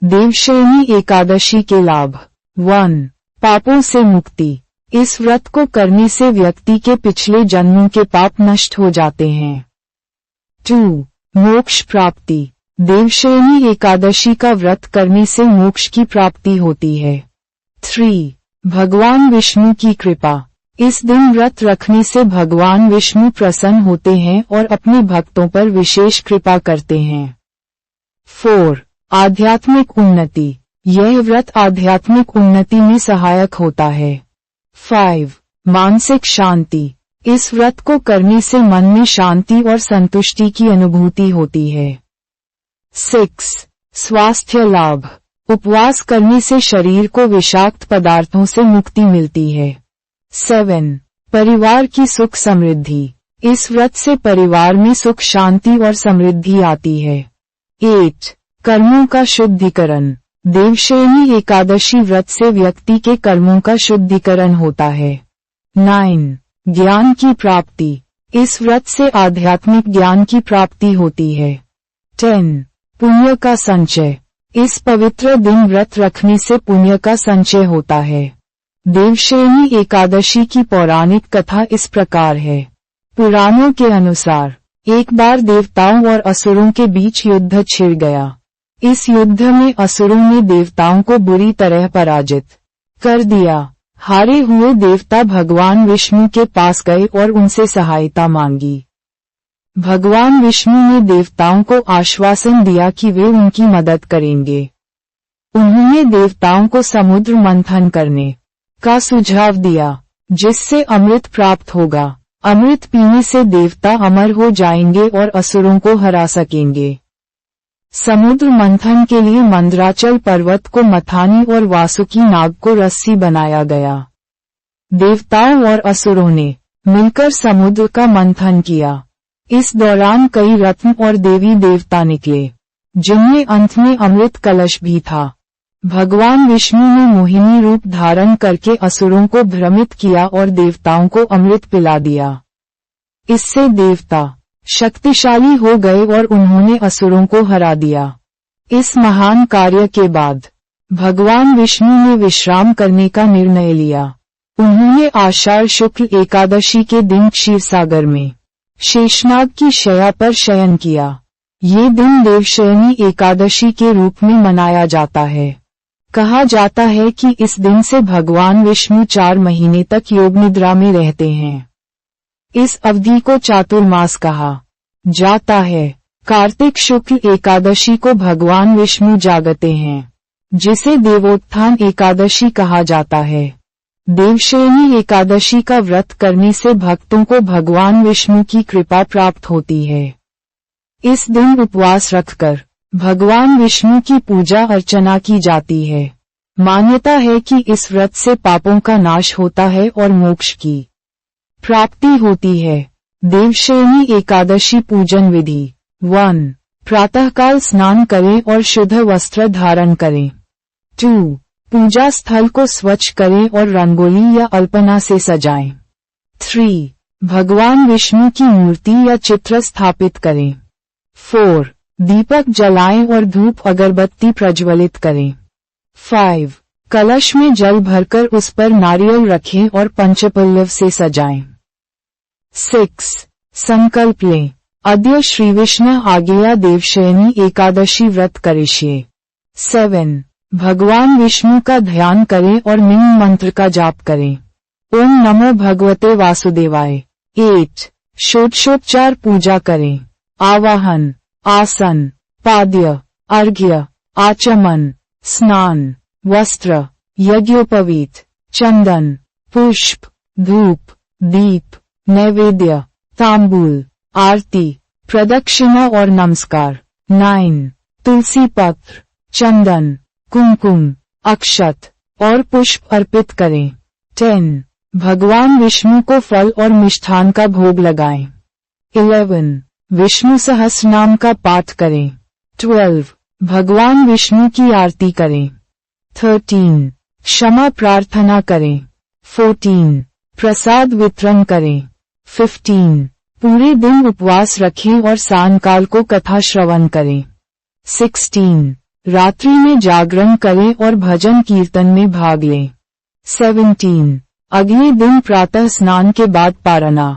देवशयनी एकादशी के लाभ। 1. पापों से मुक्ति। इस व्रत को करने से व्यक्ति के पिछले जन्मों के पाप नष्ट हो जाते हैं। 2. मोक्ष प्राप्ति। देवशयनी एकादशी का व्रत करने से मोक्ष की प्राप्ति होती है। 3. भगवान विष्णु की कृपा। इस दिन व्रत रखने से भगवान विष्णु प्रसन्न होते हैं और अपने भक्तों पर विशेष कृपा करते हैं। 4. आध्यात्मिक उन्नति। यह व्रत आध्यात्मिक उन्नति में सहायक होता है। 5. मानसिक शांति। इस व्रत को करने से मन में शांति और संतुष्टि की अनुभूति होती है। 6. स्वास्थ्य लाभ। उपवास करने से शरीर को विषाक्त पदार्थों से मुक्ति मिलती है। 7. परिवार की सुख समृद्धि। इस व्रत से परिवार में सुख शांति और समृद्धि आती है। 8. कर्मों का शुद्धिकरण। देवशयनी एकादशी व्रत से व्यक्ति के कर्मों का शुद्धिकरण होता है। 9. ज्ञान की प्राप्ति। इस व्रत से आध्यात्मिक ज्ञान की प्राप्ति होती है। 10. पुण्य का संचय। इस पवित्र दिन व्रत रखने से पुण्य का संचय होता है। देवशयनी एकादशी की पौराणिक कथा इस प्रकार है। पुराणों के अनुसार एक बार देवताओं और असुरों के बीच युद्ध छिड़ गया। इस युद्ध में असुरों ने देवताओं को बुरी तरह पराजित कर दिया। हारे हुए देवता भगवान विष्णु के पास गए और उनसे सहायता मांगी। भगवान विष्णु ने देवताओं को आश्वासन दिया कि वे उनकी मदद करेंगे। उन्होंने देवताओं को समुद्र मंथन करने का सुझाव दिया, जिससे अमृत प्राप्त होगा। अमृत पीने से देवता अमर हो जाएंगे और असुरों को हरा सकेंगे। समुद्र मंथन के लिए मंदराचल पर्वत को मथानी और वासुकी नाग को रस्सी बनाया गया। देवताओं और असुरों ने मिलकर समुद्र का मंथन किया। इस दौरान कई रत्न और देवी देवता निकले, जिनमें अंत में अमृत कलश भी था। भगवान विष्णु ने मोहिनी रूप धारण करके असुरों को भ्रमित किया और देवताओं को अमृत पिला दिया। इससे देवता शक्तिशाली हो गए और उन्होंने असुरों को हरा दिया। इस महान कार्य के बाद भगवान विष्णु ने विश्राम करने का निर्णय लिया। उन्होंने आषाढ़ शुक्ल एकादशी के दिन क्षीरसागर में शेषनाग की शैया पर शयन किया। ये दिन देवशयनी एकादशी के रूप में मनाया जाता है। कहा जाता है कि इस दिन से भगवान विष्णु 4 महीने तक योग निद्रा में रहते हैं। इस अवधि को चातुर्मास कहा जाता है। कार्तिक शुक्ल एकादशी को भगवान विष्णु जागते हैं, जिसे देवोत्थान एकादशी कहा जाता है। देवशयनी एकादशी का व्रत करने से भक्तों को भगवान विष्णु की कृपा प्राप्त होती है। इस दिन उपवास रखकर भगवान विष्णु की पूजा अर्चना की जाती है। मान्यता है कि इस व्रत से पापों का नाश होता है और मोक्ष की प्राप्ति होती है। देवशयनी एकादशी पूजन विधि। 1. प्रातःकाल स्नान करें और शुद्ध वस्त्र धारण करें। 2. पूजा स्थल को स्वच्छ करें और रंगोली या अल्पना से सजाएं। 3. भगवान विष्णु की मूर्ति या चित्र स्थापित करें। 4. दीपक जलाएं और धूप अगरबत्ती प्रज्वलित करें। 5. कलश में जल भरकर उस पर नारियल रखें और पंचपल्लव से सजाएं। 6. संकल्प लें। अद्य श्री विष्णु आज्ञया देवशयनी एकादशी व्रत करिष्ये। 7. भगवान विष्णु का ध्यान करें और निम्न मंत्र का जाप करें। ओम नमो भगवते वासुदेवाय। 8. षोडशोपचार पूजा करें। आवाहन, आसन, पाद्य, अर्घ्य, आचमन, स्नान, वस्त्र, यज्ञोपवीत, चंदन, पुष्प, धूप, दीप, नैवेद्य, तांबूल, आरती, प्रदक्षिणा और नमस्कार। 9. तुलसी पत्र, चंदन, कुमकुम, अक्षत और पुष्प अर्पित करें। 10. भगवान विष्णु को फल और मिष्ठान का भोग लगाएं। 11. विष्णु सहस्रनाम का पाठ करें। 12. भगवान विष्णु की आरती करें। 13. क्षमा प्रार्थना करें। 14. प्रसाद वितरण करें। 15. पूरे दिन उपवास रखें और सायंकाल को कथा श्रवण करें। 16. रात्रि में जागरण करें और भजन कीर्तन में भाग लें। 17 अगले दिन प्रातः स्नान के बाद पारना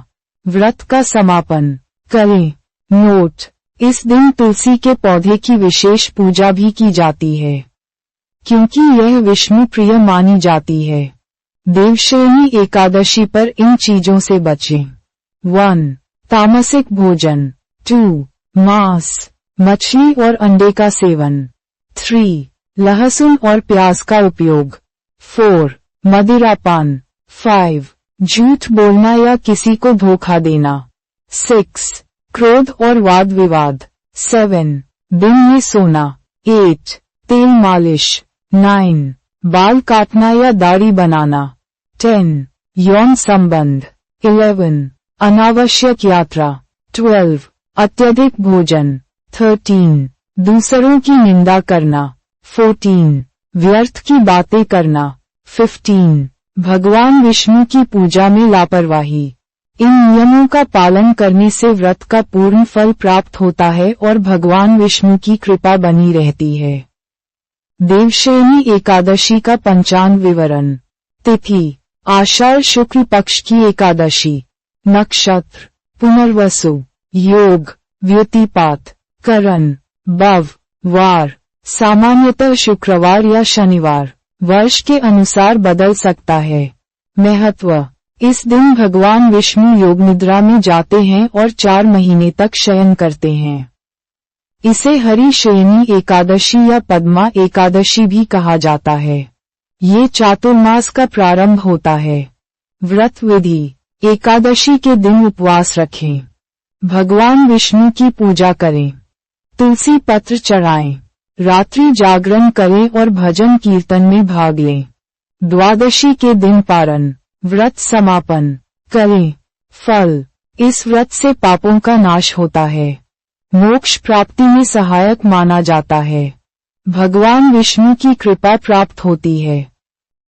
व्रत का समापन करें। नोट, इस दिन तुलसी के पौधे की विशेष पूजा भी की जाती है क्योंकि यह विष्णु प्रिय मानी जाती है। देवशयनी एकादशी पर इन चीजों से बचें। 1 तामसिक भोजन। 2 मांस, मछली और अंडे का सेवन। 3 लहसुन और प्याज का उपयोग। 4 मदिरापान। 5 झूठ बोलना या किसी को धोखा देना। 6 क्रोध और वाद विवाद। 7 दिन में सोना। 8 तेल मालिश। 9 बाल काटना या दाढ़ी बनाना। 10 यौन संबंध। 11 अनावश्यक यात्रा। 12 अत्यधिक भोजन। 13 दूसरों की निंदा करना। 14 व्यर्थ की बातें करना। 15 भगवान विष्णु की पूजा में लापरवाही। इन नियमों का पालन करने से व्रत का पूर्ण फल प्राप्त होता है और भगवान विष्णु की कृपा बनी रहती है। देवशयनी एकादशी का पंचांग विवरण। तिथि आषाढ़ शुक्ल पक्ष की एकादशी। नक्षत्र पुनर्वसु। योग व्यतिपात। करण बव। वार सामान्यतः शुक्रवार या शनिवार। वर्ष के अनुसार बदल सकता है। महत्व, इस दिन भगवान विष्णु योग निद्रा में जाते हैं और 4 महीने तक शयन करते हैं। इसे हरि शयनी एकादशी या पद्मा एकादशी भी कहा जाता है। ये चातुर्मास का प्रारंभ होता है। व्रत विधि, एकादशी के दिन उपवास रखें। भगवान विष्णु की पूजा करें। तुलसी पत्र चढ़ाएं। रात्रि जागरण करें और भजन कीर्तन में भाग लें। द्वादशी के दिन पारण व्रत समापन करें। फल, इस व्रत से पापों का नाश होता है। मोक्ष प्राप्ति में सहायक माना जाता है। भगवान विष्णु की कृपा प्राप्त होती है।